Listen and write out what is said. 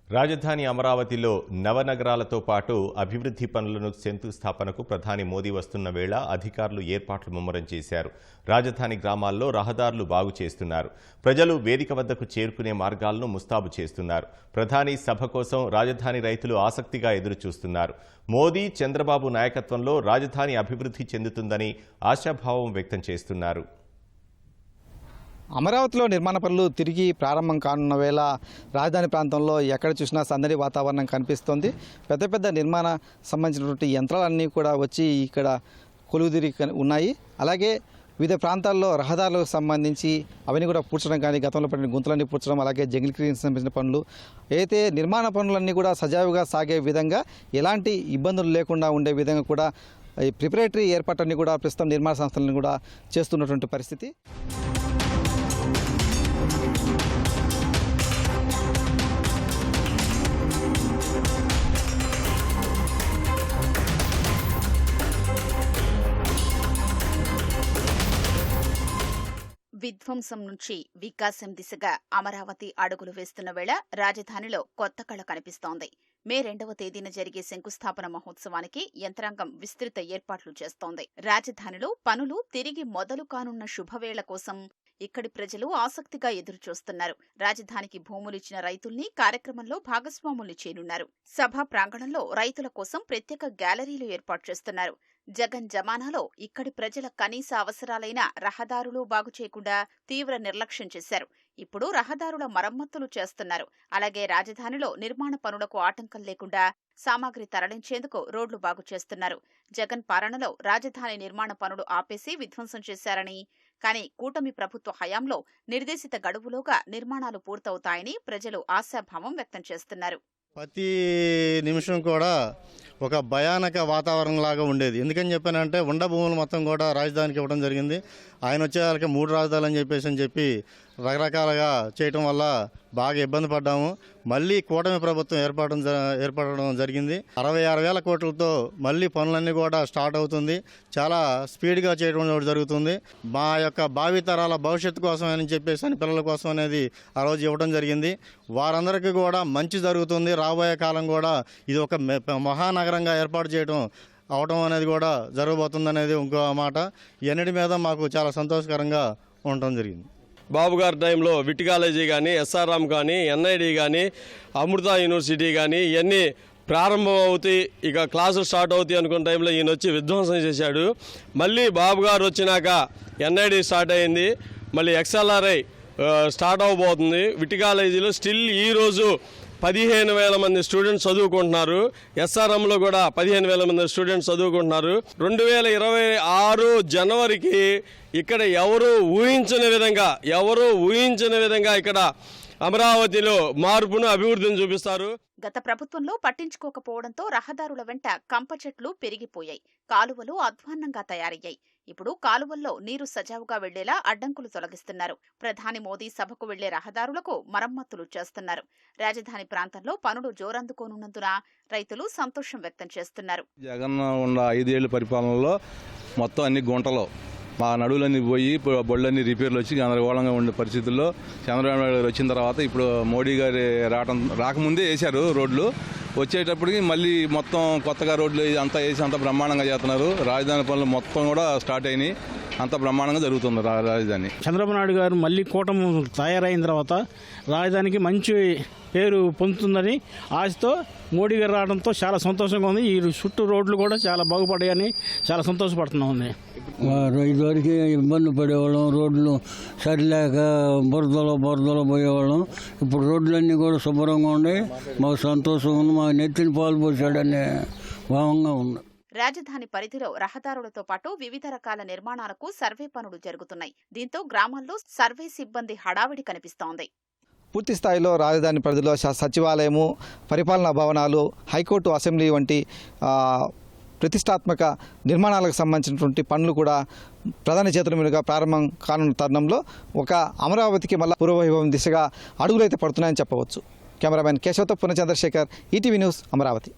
రాజధాని అమరావతిలో నవనగరాలతో పాటు అభివృద్ధి పనులను శంకుస్థాపనకు ప్రధాని మోదీ వస్తున్న వేళ అధికారులు ఏర్పాట్లు ముమ్మరం చేశారు. రాజధాని గ్రామాల్లో రహదారులు బాగు చేస్తున్నారు. ప్రజలు వేదిక వద్దకు చేరుకునే మార్గాలను ముస్తాబు చేస్తున్నారు. ప్రధాని సభ కోసం రాజధాని రైతులు ఆసక్తిగా ఎదురుచూస్తున్నారు. మోదీ, చంద్రబాబు నాయకత్వంలో రాజధాని అభివృద్ధి చెందుతుందని ఆశాభావం వ్యక్తం చేస్తున్నారు. అమరావతిలో నిర్మాణ పనులు తిరిగి ప్రారంభం కానున్న వేళ రాజధాని ప్రాంతంలో ఎక్కడ చూసినా సందడి వాతావరణం కనిపిస్తోంది. పెద్ద పెద్ద నిర్మాణ సంబంధించినటువంటి యంత్రాలన్నీ కూడా వచ్చి ఇక్కడ కొలువుదీరి ఉన్నాయి. అలాగే వివిధ ప్రాంతాల్లో రహదారులకు సంబంధించి అవన్నీ కూడా పూడ్చడం కానీ, గతంలో పడిన గుంతలన్నీ పూడ్చడం, అలాగే జంగిల్ క్లీనింగ్ సంబంధించిన పనులు, అయితే నిర్మాణ పనులన్నీ కూడా సజావుగా సాగే విధంగా, ఎలాంటి ఇబ్బందులు లేకుండా ఉండే విధంగా కూడా ఈ ప్రిపరేటరీ ఏర్పాట్లన్నీ కూడా ప్రస్తుతం నిర్మాణ సంస్థలను కూడా చేస్తున్నటువంటి పరిస్థితి. విధ్వంసం నుంచి వికాసం దిశగా అమరావతి అడుగులు వేస్తున్న వేళ రాజధానిలో కొత్త కళ కనిపిస్తోంది. మే 2వ తేదీన జరిగే శంకుస్థాపన మహోత్సవానికి యంత్రాంగం విస్తృత ఏర్పాట్లు చేస్తోంది. రాజధానిలో పనులు తిరిగి మొదలు కానున్న శుభవేళ కోసం ఇక్కడి ప్రజలు ఆసక్తిగా ఎదురుచూస్తున్నారు. రాజధానికి భూములిచ్చిన రైతుల్ని కార్యక్రమంలో భాగస్వాముల్ని చేరున్నారు. సభా ప్రాంగణంలో రైతుల కోసం ప్రత్యేక గ్యాలరీలు ఏర్పాటు చేస్తున్నారు. జగన్ జమానాలో ఇక్కడి ప్రజల కనీస అవసరాలైన రహదారులు బాగు చేయకుండా తీవ్ర నిర్లక్ష్యం చేశారు. ఇప్పుడు రహదారుల మరమ్మతులు చేస్తున్నారు. అలాగే రాజధానిలో నిర్మాణ పనులకు ఆటంకం లేకుండా సామాగ్రి తరలించేందుకు రోడ్లు బాగు చేస్తున్నారు. జగన్ పాలనలో రాజధాని నిర్మాణ పనులు ఆపేసి విధ్వంసం చేశారని, కానీ కూటమి ప్రభుత్వ హయాంలో నిర్దేశిత గడువులోగా నిర్మాణాలు పూర్తవుతాయని ప్రజలు ఆశాభావం వ్యక్తం చేస్తున్నారు. ప్రతి నిమిషం కూడా ఒక భయానక వాతావరణం లాగా ఉండేది. ఎందుకని చెప్పానంటే ఉండ భూములు మొత్తం కూడా రాజధానికి ఇవ్వడం జరిగింది. ఆయన వచ్చేవాళ్ళకి 3 రాజధానులు అని చెప్పి రకరకాలుగా చేయటం వల్ల బాగా ఇబ్బంది పడ్డాము. మళ్ళీ కూటమి ప్రభుత్వం ఏర్పడడం జరిగింది. 66,000 కోట్లతో మళ్ళీ పనులన్నీ కూడా స్టార్ట్ అవుతుంది. చాలా స్పీడ్గా చేయడం జరుగుతుంది. మా యొక్క భావితరాల భవిష్యత్తు కోసం అని చెప్పేసి పిల్లల కోసం అనేది ఆ రోజు ఇవ్వడం జరిగింది. వారందరికీ కూడా మంచి జరుగుతుంది. రాబోయే కాలం కూడా ఇది ఒక మహానగరంగా ఏర్పాటు చేయడం అవడం అనేది కూడా జరగబోతుంది అనేది ఇంకో మాట. ఎన్నిటి మీద మాకు చాలా సంతోషకరంగా ఉండటం జరిగింది. బాబు గారి టైంలో విట్ కాలేజీ కానీ, ఎస్ఆర్ఎం కానీ, ఎన్ఐడి కానీ, అమృత యూనివర్సిటీ కానీ ఇవన్నీ ప్రారంభం అవుతాయి, ఇక క్లాసులు స్టార్ట్ అవుతాయి అనుకున్న టైంలో ఈయన వచ్చి విధ్వంసం చేశాడు. మళ్ళీ బాబు గారు వచ్చినాక ఎన్ఐడి స్టార్ట్ అయింది, మళ్ళీ ఎక్స్ఎల్ఆర్ఐ స్టార్ట్ అవబోతుంది. విట్ కాలేజీలో స్టిల్ ఈరోజు 15,000 మంది స్టూడెంట్స్ చదువుకుంటున్నారు. ఎస్ఆర్ఎంలో కూడా 15,000 మంది స్టూడెంట్స్ చదువుకుంటున్నారు. 2026 జనవరికి ఇక్కడ ఎవరు ఊహించని విధంగా ఇక్కడ అమరావతిలో మార్పును, అభివృద్ధిని చూపిస్తారు. గత ప్రభుత్వంలో పట్టించుకోకపోవడంతో రహదారుల వెంట కంప చెట్లు పెరిగిపోయాయి, కాలువలు అధ్వాన్నంగా తయారయ్యాయి. ఇప్పుడు కాలువల్లో నీరు సజావుగా వెళ్లేలా అడ్డంకులు తొలగిస్తున్నారు. ప్రధాని మోదీ సభకు వెళ్లే రహదారులకు మరమ్మతులు చేస్తున్నారు. రాజధాని ప్రాంతంలో పనులు జోరందుకోనున్నందున రైతులు సంతోషం వ్యక్తం చేస్తున్నారు. జగన్ ఉన్న 5 ఏళ్ల పరిపాలనలో మొత్తం అన్ని గుంటలో మా నడువులన్నీ పోయి బొళ్ళన్నీ రిపేర్లు వచ్చి గందరగోళంగా ఉండే పరిస్థితుల్లో చంద్రబాబు నాయుడు గారు వచ్చిన తర్వాత ఇప్పుడు మోడీ గారు రాకముందే వేశారు రోడ్లు. వచ్చేటప్పటికి మళ్ళీ మొత్తం కొత్తగా రోడ్లు అంతా వేసి అంత బ్రహ్మాండంగా చేస్తున్నారు. రాజధాని పనులు మొత్తం కూడా స్టార్ట్ అయినాయి. అంత బ్రహ్మాండంగా జరుగుతుంది రాజధాని. చంద్రబాబు నాయుడు గారు మళ్ళీ కూటమి తయారైన తర్వాత రాజధానికి మంచి పేరు పొందుతుందని ఆశతో మోడీ గారు రావడంతో చాలా సంతోషంగా ఉంది. ఈ చుట్టూ రోడ్లు కూడా చాలా బాగుపడాయని చాలా సంతోషపడుతున్నాం. ఇదివరకు ఇబ్బంది పడేవాళ్ళం, రోడ్లు సరిలేక బురదలో పోయేవాళ్ళం. ఇప్పుడు రోడ్లన్నీ కూడా శుభ్రంగా ఉన్నాయి. మాకు సంతోషం ఉంది. మాకు నెత్తిని పాలు పోసాడనే భావంగా ఉంది. రాజధాని పరిధిలో రహదారులతో పాటు వివిధ రకాల నిర్మాణాలకు సర్వే పనులు జరుగుతున్నాయి. దీంతో గ్రామాల్లో సర్వే సిబ్బంది హడావిడి కనిపిస్తోంది. పూర్తి స్థాయిలో రాజధాని పరిధిలో సచివాలయము, పరిపాలనా భవనాలు, హైకోర్టు, అసెంబ్లీ వంటి ప్రతిష్టాత్మక నిర్మాణాలకు సంబంధించినటువంటి పనులు కూడా ప్రధాని చేతుల మీదుగా ప్రారంభం కానున్న తరుణంలో ఒక అమరావతికి మళ్ళా పూర్వవైభవం దిశగా అడుగులైతే పడుతున్నాయని చెప్పవచ్చు. కెమెరామెన్ కేశవతో పూర్ణచంద్రశేఖర్, ఈటీవీ న్యూస్, అమరావతి.